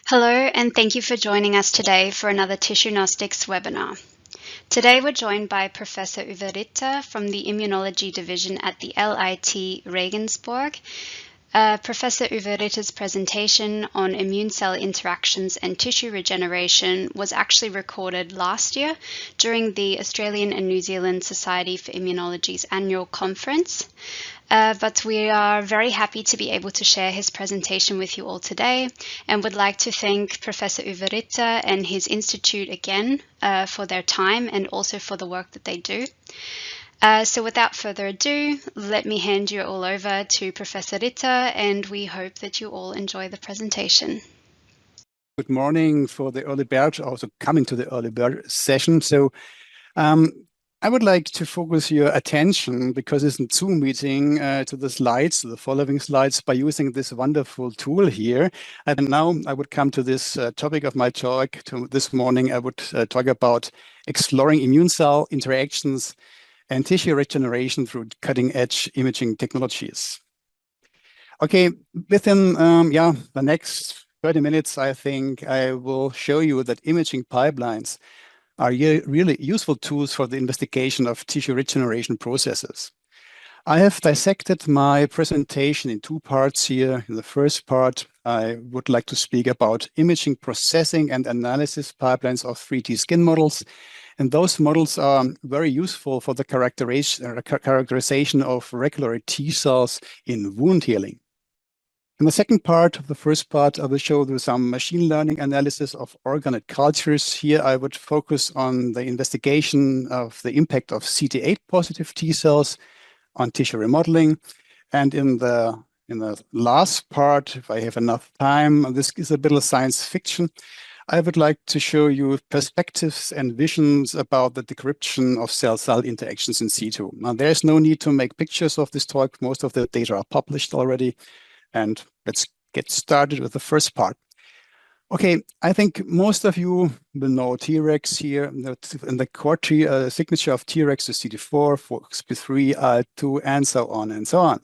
Hello, and thank you for joining us today for another Tissue Gnostics webinar. Today we're joined by Professor Uwe Ritter from the Immunology Division at the LIT Regensburg. Professor Uwe Ritter's presentation on immune cell interactions and tissue regeneration was actually recorded last year during the Australian and New Zealand Society for Immunology's annual conference. But we are very happy to be able to share his presentation with you all today and would like to thank Professor Uwe Ritter and his institute again for their time and also for the work that they do. So without further ado, let me hand you all over to Professor Ritter, and we hope that you all enjoy the presentation. Good morning for the early bird, also coming to the early bird session. So I would like to focus your attention, because it's a Zoom meeting, to the slides, the following slides, by using this wonderful tool here. And now I would come to this topic of my talk. This morning I would talk about exploring immune cell interactions and tissue regeneration through cutting-edge imaging technologies. Okay, within the next 30 minutes, I think I will show you that imaging pipelines are really useful tools for the investigation of tissue regeneration processes. I have dissected my presentation in two parts here. In the first part, I would like to speak about imaging processing and analysis pipelines of 3D skin models. And those models are very useful for the characterization of regular T cells in wound healing. In the second part of the first part, I will show you some machine learning analysis of organoid cultures. Here, I would focus on the investigation of the impact of CD8 positive T cells on tissue remodeling. And in the last part, if I have enough time, this is a bit of science fiction. I would like to show you perspectives and visions about the decryption of cell-cell interactions in situ. Now, there's no need to make pictures of this talk. Most of the data are published already. And let's get started with the first part. Okay, I think most of you will know Tregs here. In the core signature of Tregs is CD4, FOXP3, IL2, and so on and so on.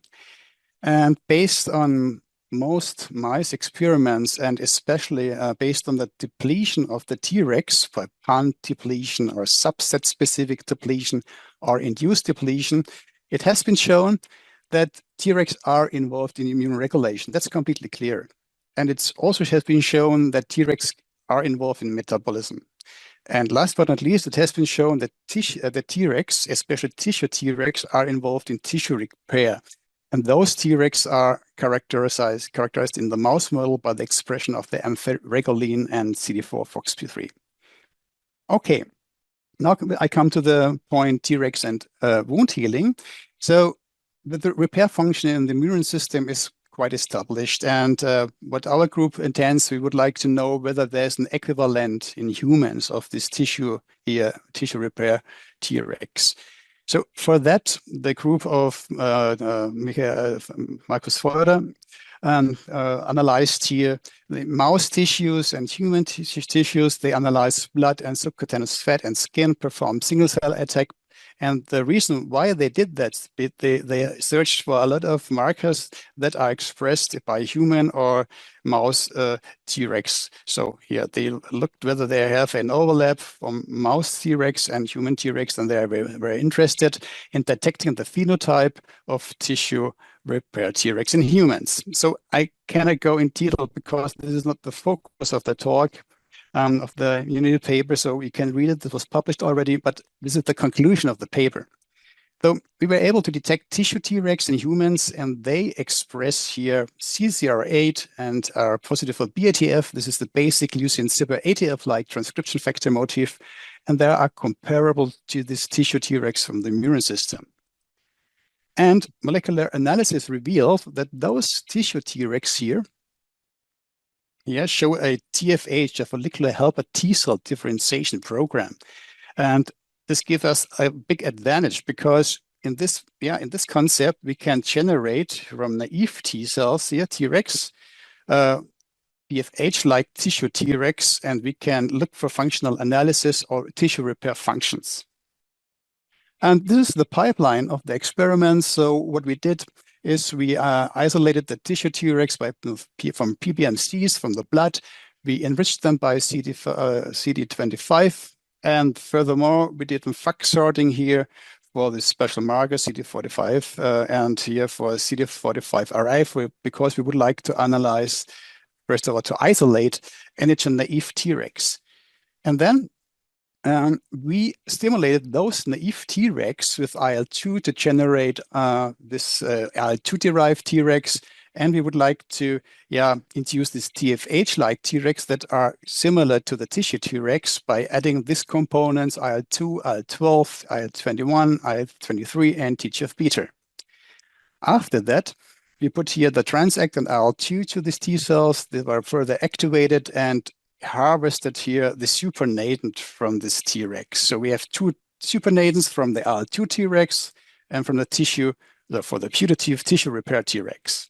And based on most mice experiments, and especially based on the depletion of the Tregs by pan depletion or subset-specific depletion or induced depletion, it has been shown that Tregs are involved in immune regulation. That's completely clear. And it also has been shown that Tregs are involved in metabolism. And last but not least, it has been shown that the Tregs, especially tissue Tregs, are involved in tissue repair. And those Tregs are characterized in the mouse model by the expression of the ampheregolin and CD4 FOXP3. Okay, now I come to the point Tregs and wound healing. So the repair function in the immune system is quite established. And what our group intends, we would like to know whether there's an equivalent in humans of this tissue repair Tregs. So for that, the group of Markus Feurer analyzed here the mouse tissues and human tissues. They analyzed blood and subcutaneous fat and skin, performed single-cell attack. And the reason why they did that, they searched for a lot of markers that are expressed by human or mouse Tregs. So here they looked whether they have an overlap from mouse Tregs and human Tregs, and they are very, very interested in detecting the phenotype of tissue repair Tregs in humans. So I cannot go in detail because this is not the focus of the talk. Of the unit paper, so you can read it. It was published already, but this is the conclusion of the paper. So we were able to detect tissue Tregs in humans, and they express here CCR8 and are positive for BATF. This is the basic leucine zipper ATF-like transcription factor motif, and they are comparable to this tissue Tregs from the immune system. And molecular analysis revealed that those tissue Tregs here show a TFH, a follicular helper T cell differentiation program. And this gives us a big advantage because in this concept, we can generate from naive T cells here, Tregs, TFH-like tissue Tregs, and we can look for functional analysis or tissue repair functions. And this is the pipeline of the experiment. So what we did is we isolated the tissue Tregs from PBMCs from the blood. We enriched them by CD25. And furthermore, we did some FAC sorting here for this special marker CD45 and here for CD45RI because we would like to analyze, first of all, to isolate antigen-naive Tregs. And then we stimulated those naive Tregs with IL-2 to generate this IL-2-derived Tregs. And we would like to induce these TFH-like Tregs that are similar to the tissue Tregs by adding these components, IL-2, IL-12, IL-21, IL-23, and TGF-beta. After that, we put here the transect and IL-2 to these T cells. They were further activated and harvested here the supernatant from this Tregs. So we have two supernatants from the IL-2 Tregs and from the tissue, for the putative tissue repair Tregs.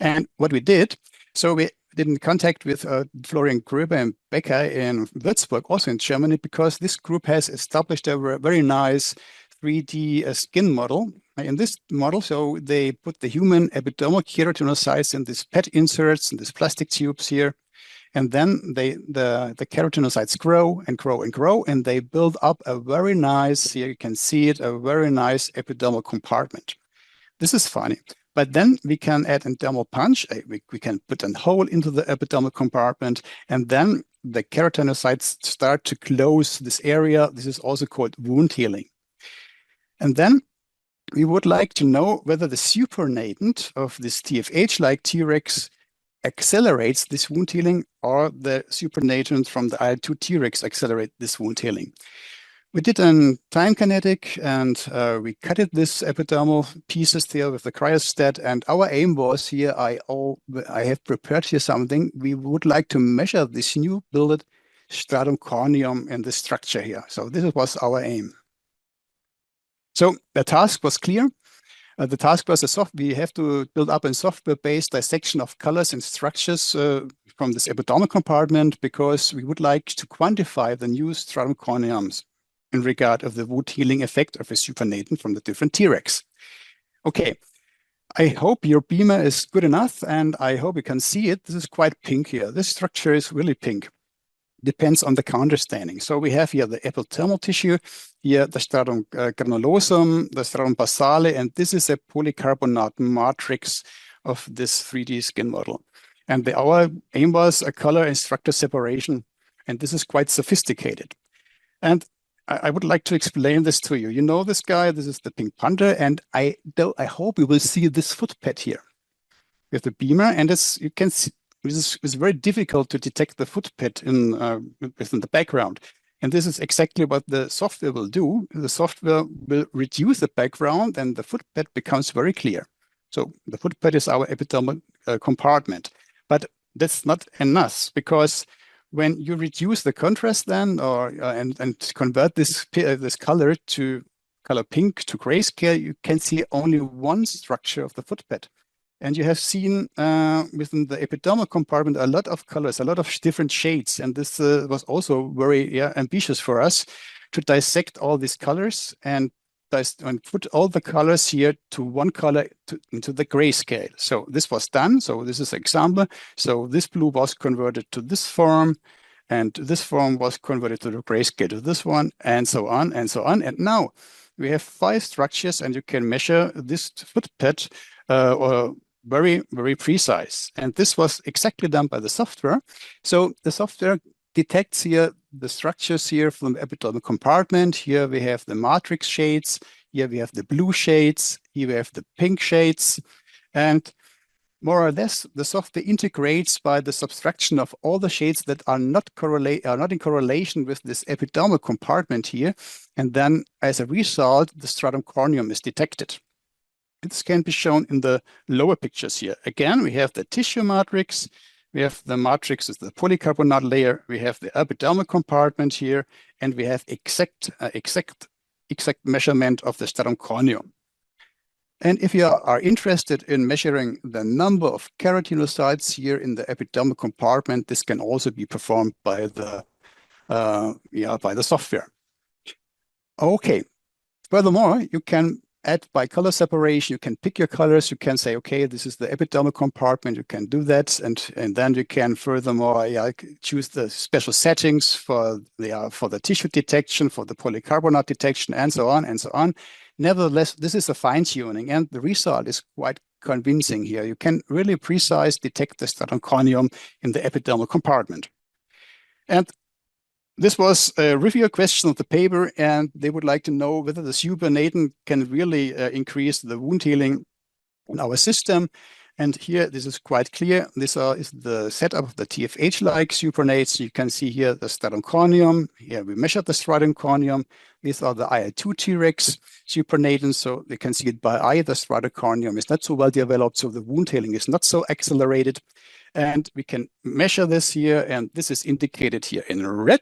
And what we did, so we did in contact with Florian Gröber and Becker in Würzburg, also in Germany, because this group has established a very nice 3D skin model. In this model, so they put the human epidermal keratinocytes in these PET inserts, in these plastic tubes here. And then the keratinocytes grow and grow and grow, and they build up a very nice, here you can see it, a very nice epidermal compartment. This is funny. But then we can add a dermal punch. We can put a hole into the epidermal compartment, and then the keratinocytes start to close this area. This is also called wound healing. And then we would like to know whether the supernatant of this TFH-like Tregs accelerates this wound healing or the supernatant from the IL-2 Tregs accelerate this wound healing. We did a time kinetic and we cutted this epidermal pieces there with the cryostat. And our aim was here, I have prepared here something. We would like to measure this new built stratum corneum in the structure here. So this was our aim. So the task was clear. The task was we have to build up a software-based dissection of colors and structures from this epidermal compartment because we would like to quantify the new stratum corneums in regard of the wound healing effect of a supernatant from the different Tregs. Okay, I hope your beamer is good enough and I hope you can see it. This is quite pink here. This structure is really pink. Depends on the counterstaining. So we have here the epidermal tissue, here the stratum granulosum, the stratum basale, and this is a polycarbonate matrix of this 3D skin model. And our aim was a color and structure separation, and this is quite sophisticated. And I would like to explain this to you. You know this guy, this is the pink panther, and I hope you will see this footpad here with the beamer, and as you can see, it's very difficult to detect the footpad within the background. And this is exactly what the software will do. The software will reduce the background and the footpad becomes very clear. So the footpad is our epidermal compartment. But that's not enough because when you reduce the contrast then and convert this color to color pink to grayscale, you can see only one structure of the footpad. And you have seen within the epidermal compartment a lot of colors, a lot of different shades. And this was also very ambitious for us to dissect all these colors and put all the colors here to one color into the grayscale. So this was done. So this is an example. So this blue was converted to this form, and this form was converted to the grayscale to this one, and so on and so on. And now we have 5 structures, and you can measure this footpad very, very precise. And this was exactly done by the software. So the software detects here the structures here from the epidermal compartment. Here we have the matrix shades. Here we have the blue shades. Here we have the pink shades. And more or less, the software integrates by the subtraction of all the shades that are not in correlation with this epidermal compartment here. And then as a result, the stratum corneum is detected. This can be shown in the lower pictures here. Again, we have the tissue matrix. We have the matrix with the polycarbonate layer. We have the epidermal compartment here, and we have exact measurement of the stratum corneum. And if you are interested in measuring the number of keratinocytes here in the epidermal compartment, this can also be performed by the software. Okay. Furthermore, you can add by color separation. You can pick your colors. You can say, okay, this is the epidermal compartment. You can do that, and then you can furthermore choose the special settings for the tissue detection, for the polycarbonate detection, and so on and so on. Nevertheless, this is a fine tuning, and the result is quite convincing here. You can really precise detect the stratum corneum in the epidermal compartment. And this was a reviewer question of the paper, and they would like to know whether the supernatant can really increase the wound healing in our system. And here, this is quite clear. This is the setup of the TFH-like supernates. You can see here the stratum corneum. Here we measured the stratum corneum. These are the IL-2 Tregs supernatants. So you can see it by eye. The stratum corneum is not so well developed, so the wound healing is not so accelerated. And we can measure this here, and this is indicated here in red.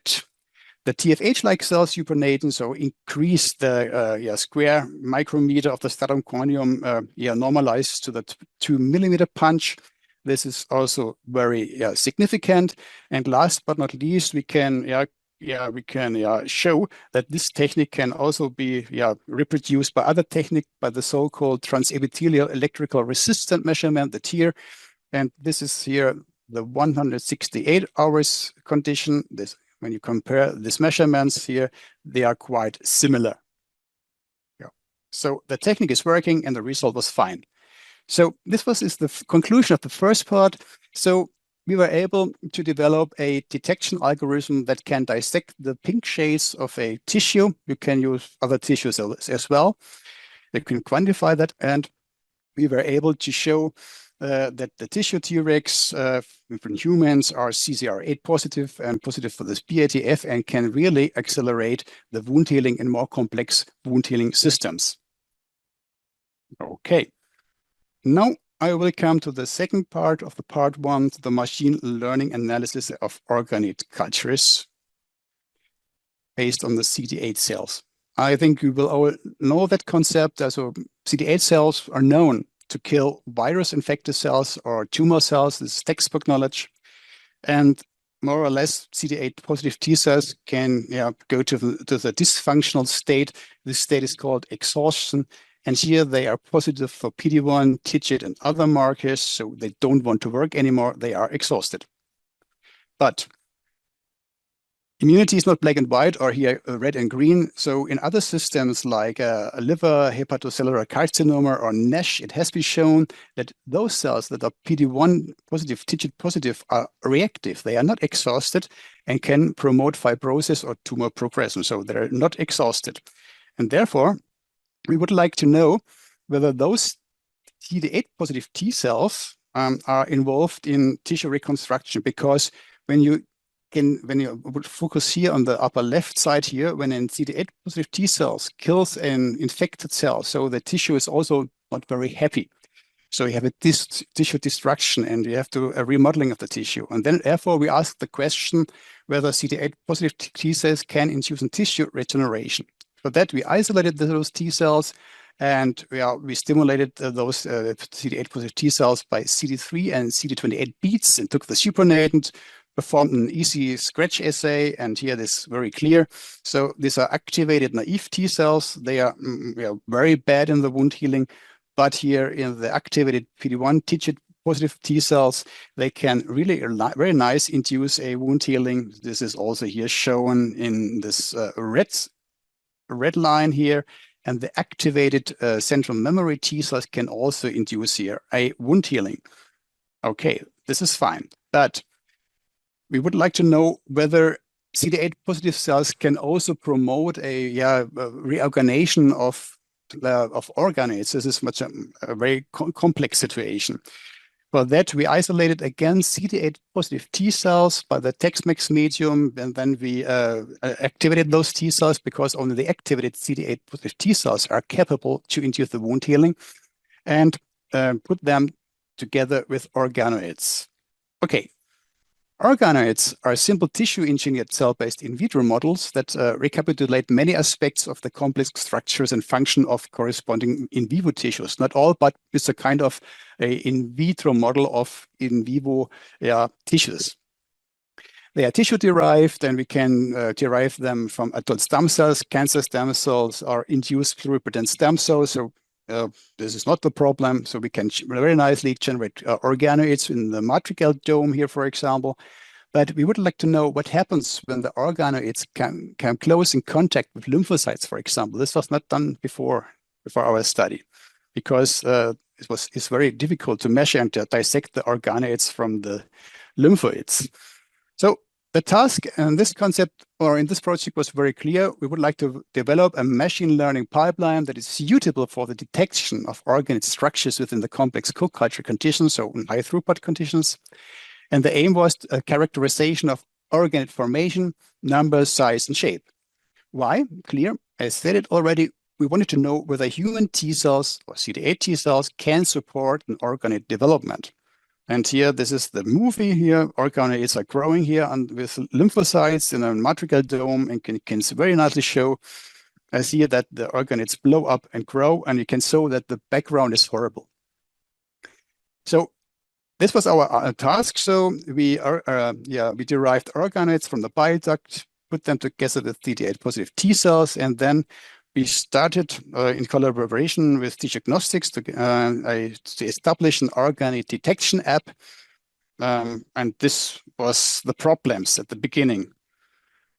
The TFH-like cell supernatants, so increase the square micrometer of the stratum corneum, normalized to the 2 millimeter punch. This is also very significant. And last but not least, we can show that this technique can also be reproduced by other technique, by the so-called transepithelial electrical resistant measurement, the TEER. And this is here the 168 hours condition. When you compare these measurements here, they are quite similar. So the technique is working and the result was fine. So this is the conclusion of the first part. So we were able to develop a detection algorithm that can dissect the pink shades of a tissue. You can use other tissues as well. You can quantify that, and we were able to show that the tissue Tregs from humans are CCR8 positive and positive for this BATF, and can really accelerate the wound healing in more complex wound healing systems. Okay, now I will come to the second part of the part one, the machine learning analysis of organoid cultures based on the CD8 cells. I think you will all know that concept. So CD8 cells are known to kill virus-infected cells or tumor cells. This is textbook knowledge. And more or less, CD8 positive T cells can go to the dysfunctional state. This state is called exhaustion. And here they are positive for PD-1, TIGIT, and other markers. So they don't want to work anymore. They are exhausted. But immunity is not black and white, or here red and green. So in other systems like a liver hepatocellular carcinoma or NASH, it has been shown that those cells that are PD-1 positive, TIGIT positive are reactive. They are not exhausted and can promote fibrosis or tumor progression. So they're not exhausted. And therefore, we would like to know whether those CD8 positive T cells are involved in tissue reconstruction, because when you would focus here on the upper left side here, when an CD8 positive T cells kills an infected cell, so the tissue is also not very happy. So you have a tissue destruction, and you have to a remodeling of the tissue. And then therefore we ask the question whether CD8 positive T cells can induce tissue regeneration. For that, we isolated those T cells, and we stimulated those CD8 positive T cells by CD3 and CD28 beats, and took the supernatant, performed an easy scratch assay, and here this is very clear. So these are activated naive T cells. They are very bad in the wound healing, but here in the activated PD-1 TIGIT positive T cells, they can really very nice induce a wound healing. This is also here shown in this red line here, and the activated central memory T cells can also induce here a wound healing. Okay, this is fine, but we would like to know whether CD8 positive cells can also promote a reorganization of organoids. This is a very complex situation. For that, we isolated again CD8 positive T cells by the Tex-Mex medium, and then we activated those T cells, because only the activated CD8 positive T cells are capable to induce the wound healing, and put them together with organoids. Okay. Organoids are simple tissue-engineered cell-based in vitro models that recapitulate many aspects of the complex structures and function of corresponding in vivo tissues. Not all, but it's a kind of a in vitro model of in vivo tissues. They are tissue derived, and we can derive them from adult stem cells. Cancer stem cells are induced pluripotent stem cells, so this is not the problem. So we can very nicely generate organoids in the matrixal dome here, for example. But we would like to know what happens when the organoids come close in contact with lymphocytes, for example. This was not done before our study, because it's very difficult to measure and to dissect the organoids from the lymphoids. So the task in this concept, or in this project, was very clear. We would like to develop a machine learning pipeline that is suitable for the detection of organoid structures within the complex co-culture conditions, so in high throughput conditions. And the aim was a characterization of organoid formation, number, size, and shape. Why? Clear. I said it already. We wanted to know whether human T cells or CD8 T cells can support an organoid development. And here, this is the movie here. Organoids are growing here with lymphocytes in a matrixal dome, and can very nicely show here that the organoids blow up and grow, and you can show that the background is horrible. So this was our task. So we derived organoids from the bile duct, put them together with CD8 positive T cells, and then we started in collaboration with Diagnostics to establish an organoid detection app. And this was the problems at the beginning.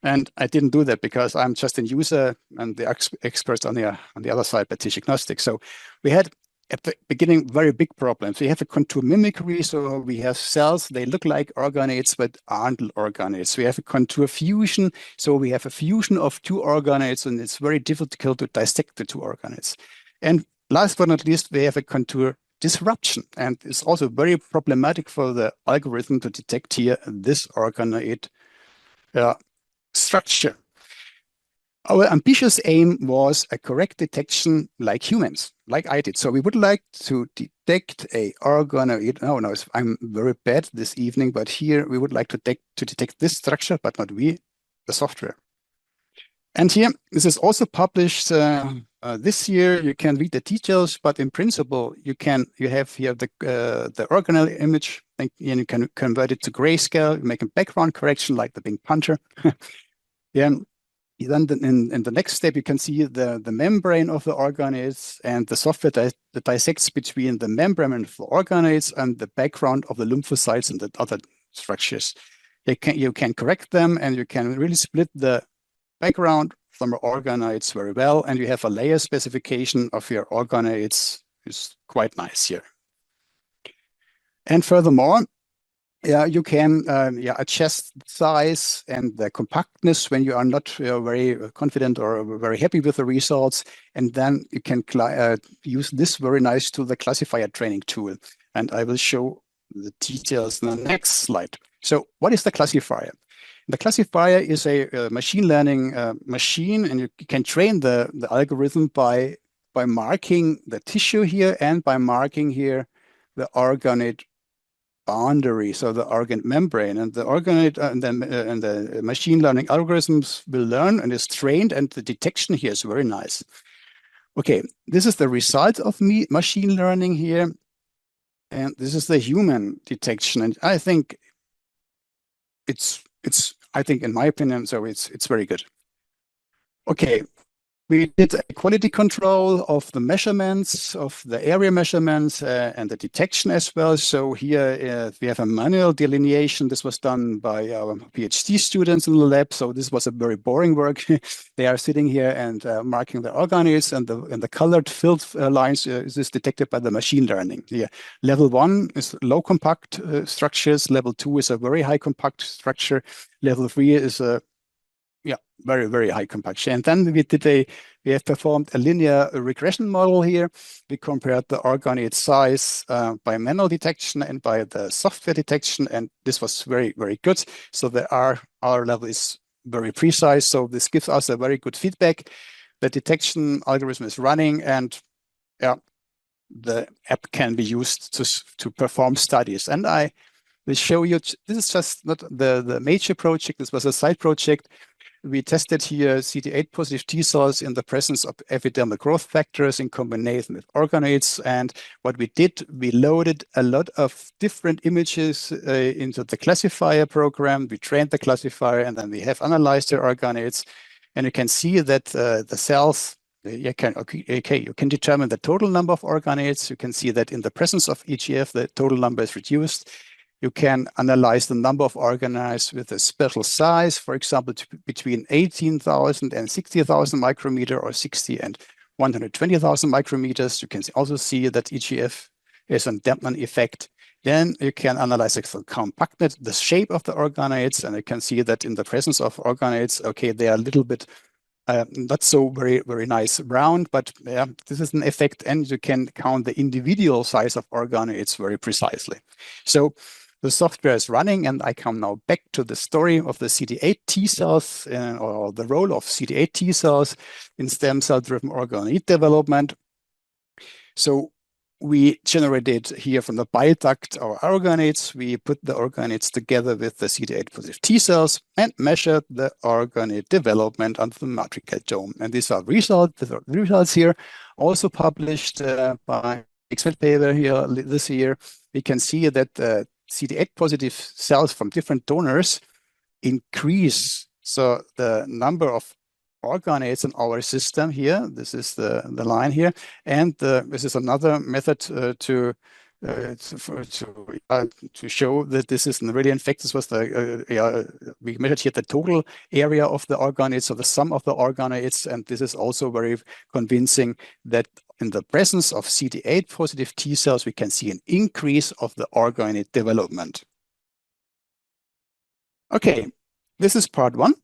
And I didn't do that because I'm just a user and the experts on the other side by Diagnostics. So we had at the beginning very big problems. We have a contour mimicry, so we have cells, they look like organoids but aren't organoids. We have a contour fusion, so we have a fusion of two organoids, and it's very difficult to dissect the two organoids. And last but not least, we have a contour disruption, and it's also very problematic for the algorithm to detect here this organoid structure. Our ambitious aim was a correct detection like humans, like I did. So we would like to detect a organoid. Oh, no, I'm very bad this evening, but here we would like to detect this structure, but not we, the software. And here, this is also published this year. You can read the details, but in principle, you have here the organoid image, and you can convert it to grayscale, make a background correction like the Bing Panther. Yeah. Then in the next step, you can see the membrane of the organoids and the software that dissects between the membrane of the organoids and the background of the lymphocytes and the other structures. You can correct them, and you can really split the background from the organoids very well, and you have a layer specification of your organoids. Is quite nice here. And furthermore, you can adjust the size and the compactness when you are not very confident or very happy with the results. And then you can use this very nice tool, the classifier training tool. And I will show the details in the next slide. So what is the classifier? The classifier is a machine learning machine, and you can train the algorithm by marking the tissue here and by marking here the organoid boundary, so the organ membrane, and the organoid and the machine learning algorithms will learn and is trained, and the detection here is very nice. Okay, this is the result of machine learning here, and this is the human detection, and I think in my opinion, so it's very good. Okay. We did a quality control of the measurements, of the area measurements, and the detection as well. So here we have a manual delineation. This was done by our PhD students in the lab. So this was a very boring work. They are sitting here and marking the organoids, and the colored filled lines is detected by the machine learning. Here, level 1 is low compact structures. Level 2 is a very high compact structure. Level 3 is a very, very high compaction. And then we have performed a linear regression model here. We compared the organoid size by manual detection and by the software detection, and this was very, very good. So the R level is very precise. So this gives us a very good feedback. The detection algorithm is running, and the app can be used to perform studies. And I will show you, this is just not the major project. This was a side project. we tested here CD8 positive T cells in the presence of epidermal growth factors in combination with organoids. And what we did, we loaded a lot of different images into the classifier program. We trained the classifier, and then we have analyzed the organoids. And you can see that the cells, you can determine the total number of organoids. You can see that in the presence of EGF, the total number is reduced. You can analyze the number of organoids with a special size, for example, between 18,000 and 60,000 micrometer, or 60 and 120,000 micrometers. You can also see that EGF is a dampening effect. Then you can analyze the compactness, the shape of the organoids, and you can see that in the presence of organoids, okay, they are a little bit not so very nice round, but yeah, this is an effect, and you can count the individual size of organoids very precisely. So the software is running, and I come now back to the story of the CD8 T cells, or the role of CD8 T cells in stem cell-driven organoid development. So we generated here from the bile duct our organoids. We put the organoids together with the CD8 positive T cells and measured the organoid development under the matrix dome. And these are results here, also published by expert paper here this year. We can see that CD8 positive cells from different donors increase. So the number of organoids in our system here, this is the line here, and this is another method to show that this is really in fact, this was we measured here the total area of the organoids, so the sum of the organoids, and this is also very convincing that in the presence of CD8 positive T cells, we can see an increase of the organoid development. Okay, this is part one,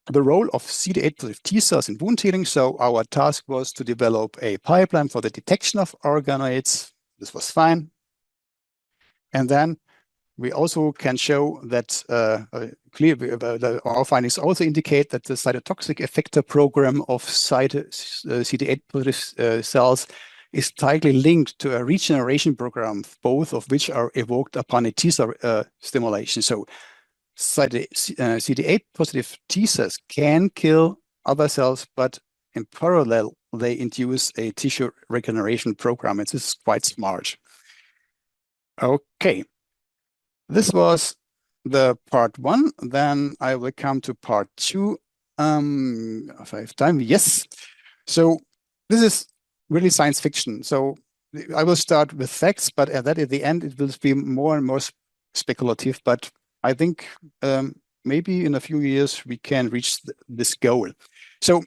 the role of CD8 positive T cells in wound healing. So our task was to develop a pipeline for the detection of organoids. This was fine. And then we also can show that our findings also indicate that the cytotoxic effector program of CD8 positive cells is tightly linked to a regeneration program, both of which are evoked upon a T cell stimulation. So CD8 positive T cells can kill other cells, but in parallel, they induce a tissue regeneration program. And this is quite smart. Okay, this was the part one. Then I will come to part two. If I have time, yes. So this is really science fiction. So I will start with facts, but at the end, it will be more and more speculative. But I think maybe in a few years we can reach this goal. So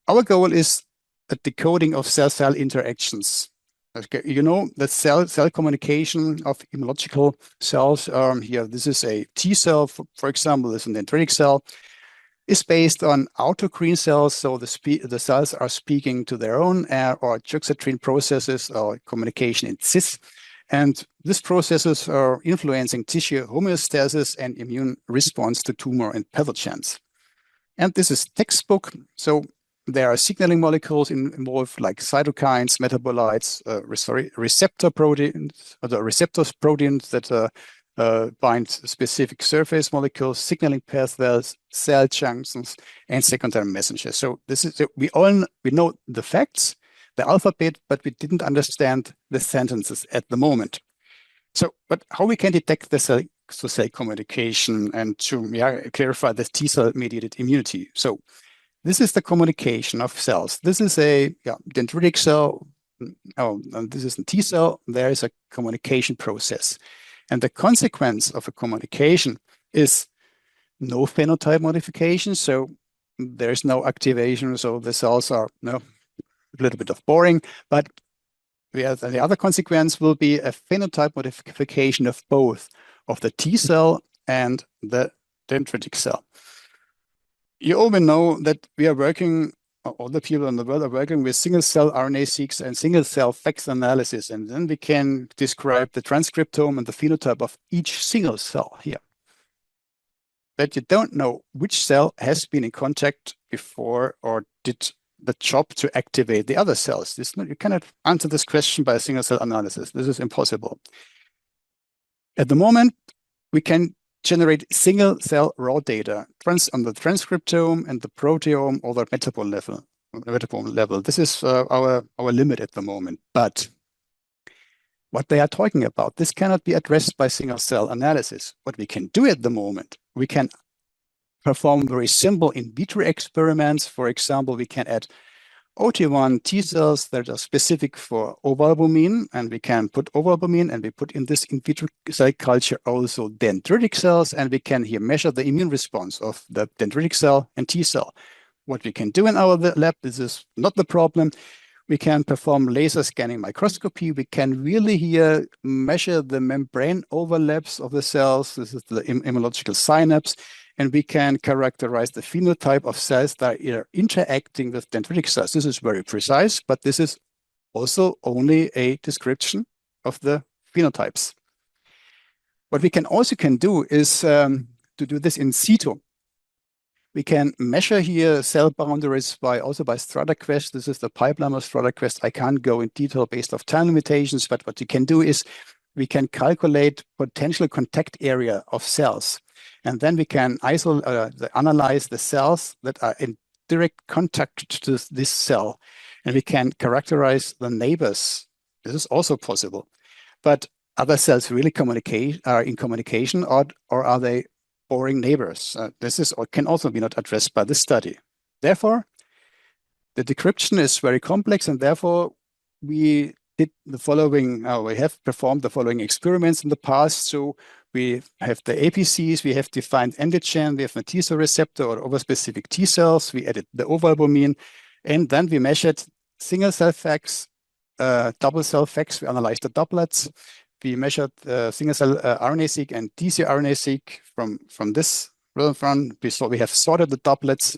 our goal is a decoding of cell-cell interactions. Okay, you know, the cell communication of immunological cells. Here, this is a T cell, for example, this is an dendritic cell, is based on autocrine cells. So the cells are speaking to their own or juxtacrine processes or communication in cis. And these processes are influencing tissue homeostasis and immune response to tumor and pathogens. And this is textbook. So there are signaling molecules involved, like cytokines, metabolites, receptor proteins, or the receptors proteins that bind specific surface molecules, signaling pathways, cell junctions, and secondary messengers. So this is we know the facts, the alphabet, but we didn't understand the sentences at the moment. So, but how we can detect the cell-to-cell communication and to clarify the T cell mediated immunity. So this is the communication of cells. This is a dendritic cell. And this is a T cell. There is a communication process. And the consequence of a communication is no phenotype modification. So there's no activation. So the cells are a little bit of boring. But the other consequence will be a phenotype modification of both of the T cell and the dendritic cell. You all know that we are working, all the people in the world are working with single-cell RNA-seq and single-cell FACS analysis, and then we can describe the transcriptome and the phenotype of each single cell here. But you don't know which cell has been in contact before or did the job to activate the other cells. You cannot answer this question by a single-cell analysis. This is impossible. At the moment, we can generate single cell raw data on the transcriptome and the proteome or the metabome level. This is our limit at the moment. But what they are talking about, this cannot be addressed by single cell analysis. What we can do at the moment, we can perform very simple in vitro experiments. For example, we can add OT1 T cells that are specific for ovalbumin, and we can put ovalbumin, and we put in this in vitro cell culture also dendritic cells, and we can here measure the immune response of the dendritic cell and T cell. What we can do in our lab, this is not the problem. We can perform laser scanning microscopy. We can really here measure the membrane overlaps of the cells. This is the immunological synapse. And we can characterize the phenotype of cells that are interacting with dendritic cells. This is very precise, but this is also only a description of the phenotypes. What we can also do is to do this in situ. We can measure here cell boundaries by StrataQuest. This is the pipeline of StrataQuest. I can't go in detail based off time limitations, but what we can do is we can calculate potential contact area of cells. And then we can analyze the cells that are in direct contact to this cell. And we can characterize the neighbors. This is also possible. But other cells really are in communication, or are they boring neighbors? This is or can also be not addressed by the study. Therefore, the decryption is very complex, and therefore we did the following. We have performed the following experiments in the past. So we have the APCs, we have defined antigen, we have a T cell receptor or overspecific T cells, we added the ovalbumin, and then we measured single cell FACS, double cell FACS, we analyzed the doublets, we measured single cell RNA-seq and DC-RNA-seq from this front. We have sorted the doublets,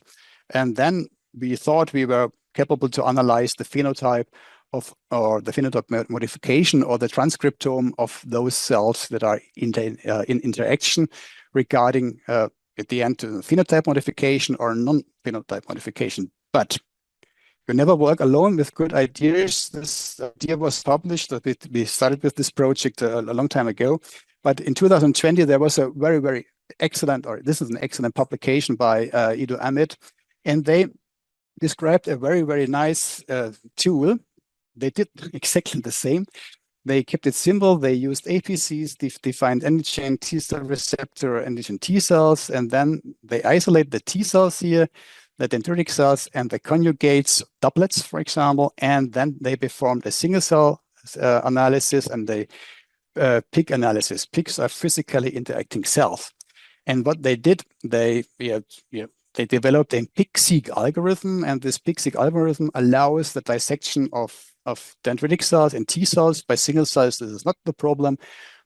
and then we thought we were capable to analyze the phenotype or the phenotype modification or the transcriptome of those cells that are in interaction regarding at the end phenotype modification or non-phenotype modification. But you never work alone with good ideas. This idea was published. We started with this project a long time ago. But in 2020, there was a very, very excellent, or this is an excellent publication by Ido Ahmed, and they described a very, very nice tool. They did exactly the same. They kept it simple. They used APCs, defined antigen T cell receptor, antigen T cells, and then they isolate the T cells here, the dendritic cells, and the conjugates, doublets, for example, and then they performed a single cell analysis and the PIC analysis. PICs are physically interacting cells. And what they did, they developed a PIC-seq algorithm, and this PIC-seq algorithm allows the dissection of dendritic cells and T cells by single cells. This is not the problem,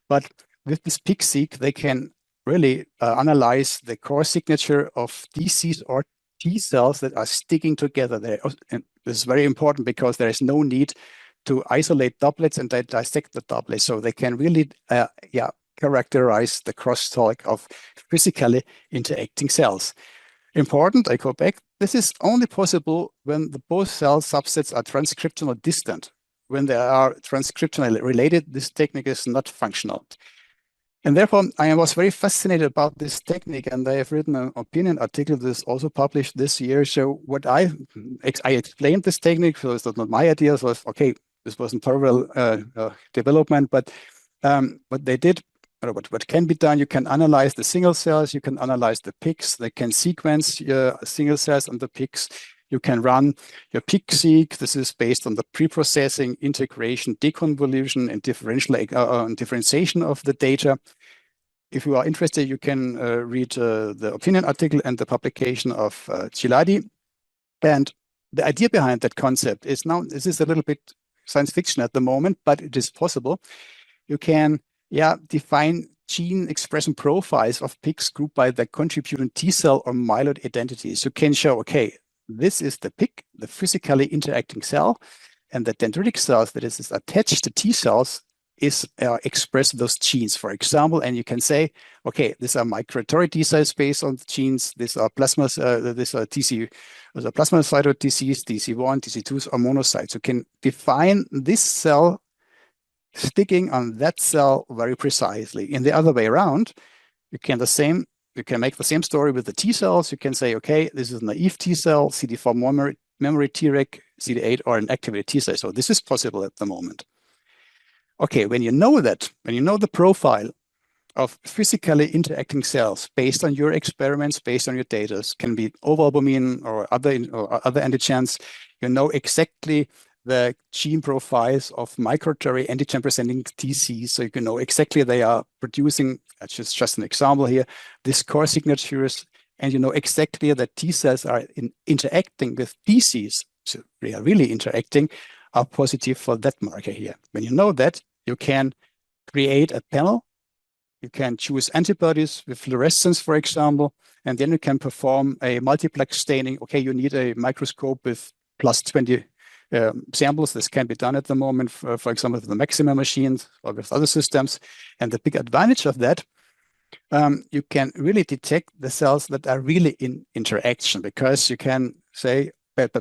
but with this PIC-seq, they can really analyze the core signature of DCs or T cells that are sticking together there. And this is very important because there is no need to isolate doublets and dissect the doublets. So they can really characterize the crosstalk of physically interacting cells. Important, I go back, this is only possible when both cell subsets are transcriptional distant. When they are transcriptionally related, this technique is not functional. And therefore, I was very fascinated about this technique, and I have written an opinion article that is also published this year. So what I explained this technique, so it's not my idea, so it's, okay, this wasn't parallel development, but what they did, or what can be done, you can analyze the single cells, you can analyze the PICs, they can sequence your single cells on the PICs, you can run your PIC-seq. This is based on the pre-processing, integration, deconvolution, and differentiation of the data. If you are interested, you can read the opinion article and the publication of Giladi. And the idea behind that concept is now, this is a little bit science fiction at the moment, but it is possible. You can define gene expression profiles of PICs grouped by the contributing T cell or myeloid identities. You can show, okay, this is the PIC, the physically interacting cell, and the dendritic cells that is attached to T cells is express those genes, for example, and you can say, okay, these are migratory T cells based on the genes, these are plasmas, these are plasmacytoid disease, DC1, DC2s, or monocytes. You can define this cell sticking on that cell very precisely. In the other way around, You can make the same story with the T cells. You can say, okay, this is a naive T cell, CD4 memory Treg, CD8, or an activated T cell. So this is possible at the moment. Okay, when you know that, when you know the profile of physically interacting cells based on your experiments, based on your data, can be ovalbumin or other antigens, you know exactly the gene profiles of migratory antigen-presenting TCs, so you can know exactly they are producing, that's just an example here, these core signatures, and you know exactly that T cells are interacting with PCs, so they are really interacting, are positive for that marker here. When you know that, you can create a panel. You can choose antibodies with fluorescence, for example, and then you can perform a multiplex staining. Okay, you need a microscope with plus 20 samples. This can be done at the moment, for example, with the Maxima machines or with other systems. And the big advantage of that, you can really detect the cells that are really in interaction, because you can say,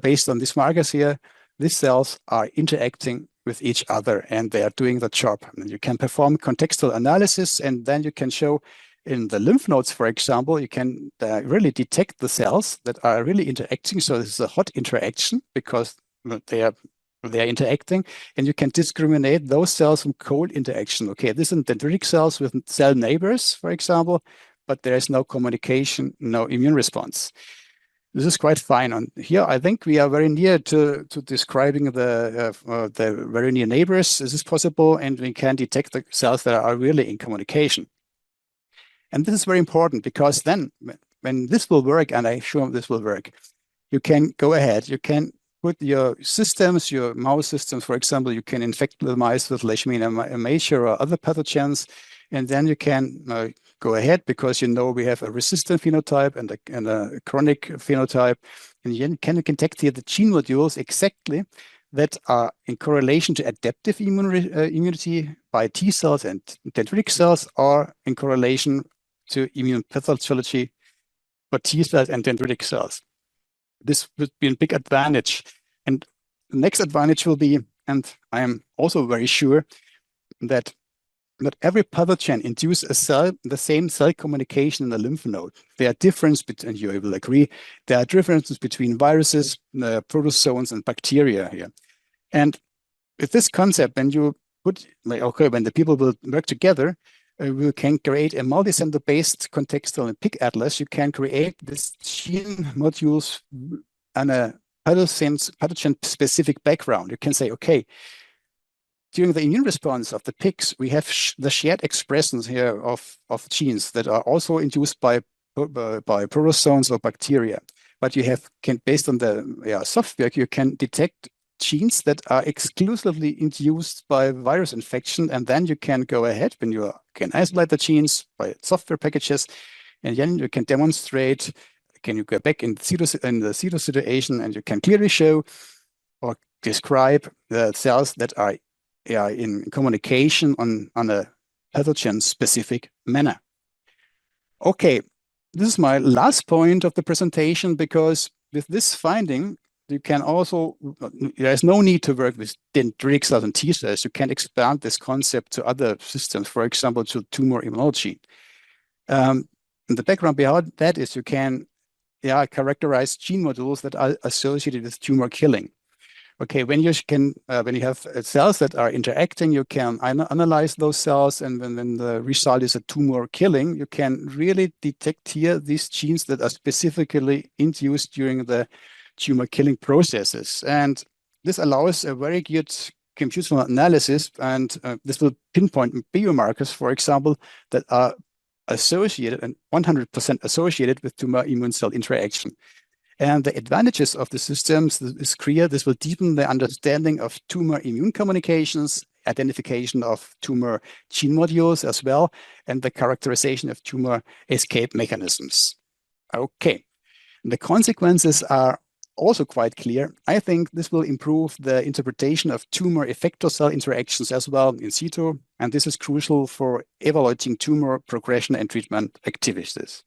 based on these markers here, these cells are interacting with each other and they are doing the job. And you can perform contextual analysis, and then you can show in the lymph nodes, for example, you can really detect the cells that are really interacting. So this is a hot interaction because they are interacting, and you can discriminate those cells from cold interaction. Okay, this is dendritic cells with cell neighbors, for example, but there is no communication, no immune response. This is quite fine. On here, I think we are very near to describing the very near neighbors. This is possible, and we can detect the cells that are really in communication. And this is very important, because then when this will work, and I'm sure this will work, you can go ahead. You can put your systems, your mouse systems, for example, you can infect the mice with Leishmania or other pathogens, and then you can go ahead, because you know we have a resistant phenotype and a chronic phenotype, and you can detect here the gene modules exactly that are in correlation to adaptive immunity by T cells and dendritic cells, or in correlation to immune pathology for T cells and dendritic cells. This would be a big advantage. And the next advantage will be, and I am also very sure that not every pathogen induces the same cell communication in the lymph node. There are differences between, you will agree, there are differences between viruses, protozoans, and bacteria here. And with this concept, when you put, when the people will work together, we can create a multi-center-based contextual and PIC atlas. You can create this gene modules on a pathogen-specific background. You can say, okay, during the immune response of the pigs, we have the shared expressions here of genes that are also induced by protozoans or bacteria. But you based on the software, you can detect genes that are exclusively induced by virus infection, and then you can go ahead when you can isolate the genes by software packages, and then you can demonstrate. Can you go back in the pseudo situation, and you can clearly show or describe the cells that are in communication on a pathogen-specific manner. Okay, this is my last point of the presentation, because with this finding, you can also, there's no need to work with dendritic cells and T cells. You can expand this concept to other systems, for example, to tumor immunology. And the background behind that is you can characterize gene modules that are associated with tumor killing. Okay, when you have cells that are interacting, you can analyze those cells, and when the result is a tumor killing, you can really detect here these genes that are specifically induced during the tumor killing processes. And this allows a very good computational analysis, and this will pinpoint biomarkers, for example, that are associated and 100% associated with tumor immune cell interaction. And the advantages of the systems is clear. This will deepen the understanding of tumor immune communications, identification of tumor gene modules as well, and the characterization of tumor escape mechanisms. Okay, the consequences are also quite clear. I think this will improve the interpretation of tumor effector cell interactions as well in situ, and this is crucial for evaluating tumor progression and treatment activities.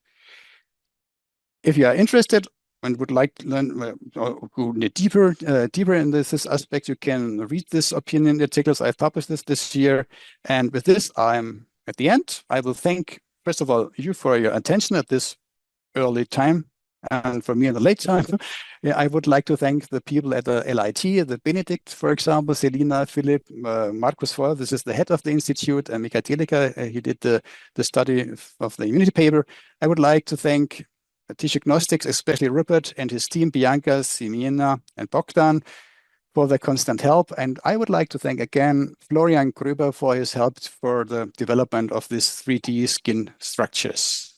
If you are interested and would like to learn or go deeper in this aspect, you can read this opinion articles. I've published this year, and with this, I'm at the end. I will thank first of all, you for your attention at this early time, and for me in the late time. Yeah, I would like to thank the people at the LIT, the Benedict, for example, Selina, Philip, Markus Feuer, this is the head of the institute, and Mika Telika, he did the study of the immunity paper. I would like to thank Tissue Gnostics, especially Rupert and his team, Bianca, Simina, and Bogdan, for their constant help. And I would like to thank again Florian Gröber for his help for the development of these 3D skin structures.